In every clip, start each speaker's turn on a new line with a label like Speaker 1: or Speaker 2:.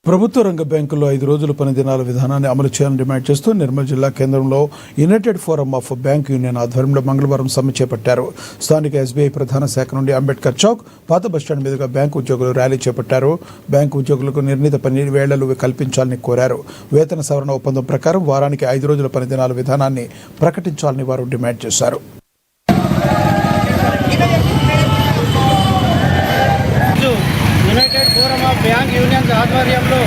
Speaker 1: ప్రభుత్వ రంగ బ్యాంకుల్లో 5 రోజుల పని దినాల విధానాన్ని అమలు చేయాలని డిమాండ్ చేస్తూ నిర్మల్ జిల్లా కేంద్రంలో United forum of bank union ఆధ్వర్యంలో మంగళవారం సమ్మె చేపట్టారు. స్థానిక ఎస్బీఐ ప్రధాన శాఖ నుండి అంబేద్కర్ చౌక్, పాత బస్టాండ్ మీదుగా బ్యాంకు ఉద్యోగులు ర్యాలీ చేపట్టారు. బ్యాంకు ఉద్యోగులకు నిర్ణీత పని వేళలు కల్పించాలని కోరారు. వేతన సవరణ ఒప్పందం ప్రకారం వారానికి 5 రోజుల పని దినాల విధానాన్ని ప్రకటించాలని వారు డిమాండ్ చేశారు.
Speaker 2: United forum of bank unions ఆధ్వర్యంలో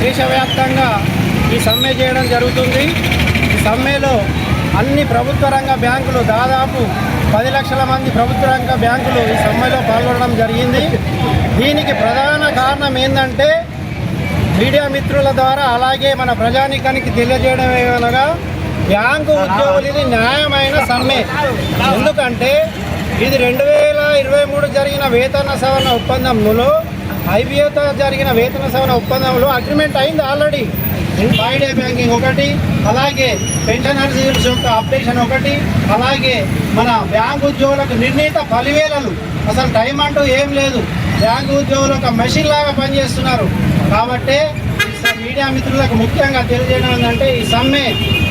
Speaker 2: దేశవ్యాప్తంగా ఈ సమ్మె చేయడం జరుగుతుంది. ఈ సమ్మెలో అన్ని ప్రభుత్వ రంగ బ్యాంకులు దాదాపు 10 లక్షల మంది ప్రభుత్వ రంగ బ్యాంకులు ఈ సమ్మెలో పాల్గొనడం జరిగింది. దీనికి ప్రధాన కారణం ఏంటంటే మీడియా మిత్రుల ద్వారా అలాగే మన ప్రజానీకానికి తెలియజేయడం ఏమనగా బ్యాంకు ఉద్యోగులది న్యాయమైన సమ్మె. ఎందుకంటే ఇది 2023 జరిగిన వేతన సవరణ ఒప్పందంలో ఐబీఏతో జరిగిన వేతన సవరణ ఒప్పందంలో అగ్రిమెంట్ అయింది ఆల్రెడీ. 5 డే బ్యాంకింగ్ ఒకటి, అలాగే పెన్షనర్స్ యొక్క అప్డేషన్ ఒకటి, అలాగే మన బ్యాంకు ఉద్యోగులకు నిర్ణీత 10,000 అసలు టైం అంటూ ఏం లేదు. బ్యాంకు ఉద్యోగులు ఒక మెషిన్ లాగా పనిచేస్తున్నారు. కాబట్టి మీడియా మిత్రులకు ముఖ్యంగా తెలియజేయడం ఏంటంటే ఈ సమ్మె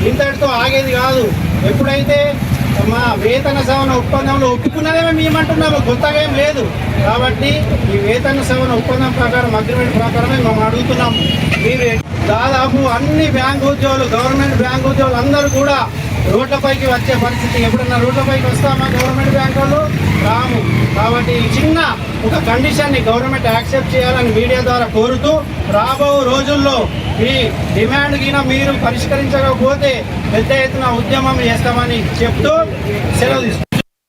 Speaker 2: ఇంతటితో ఆగేది కాదు. ఎప్పుడైతే మా వేతన సవరణ ఒప్పందంలో ఒప్పుకున్నదేమో మేమంటున్నాము, కొత్తగా ఏం లేదు. కాబట్టి ఈ వేతన సవరణ ఒప్పందం ప్రకారం అగ్రిమెంట్ ప్రకారమే మేము అడుగుతున్నాం. మీరు దాదాపు అన్ని బ్యాంకు ఉద్యోగులు, గవర్నమెంట్ బ్యాంకు ఉద్యోగులు అందరూ కూడా రోడ్లపైకి వచ్చే పరిస్థితి. ఎప్పుడన్నా రోడ్లపైకి వస్తామా గవర్నమెంట్ బ్యాంకు వాళ్ళు? రాము. కాబట్టి ఈ చిన్న ఒక కండిషన్ని గవర్నమెంట్ యాక్సెప్ట్ చేయాలని మీడియా ద్వారా కోరుతూ రాబో రోజుల్లో ఈ డిమాండ్ గిన మీరు పరిష్కరించకపోతే పెద్ద ఎత్తున ఉద్యమం చేస్తామని చెప్తూ సెలవు తీసుకుంటాం.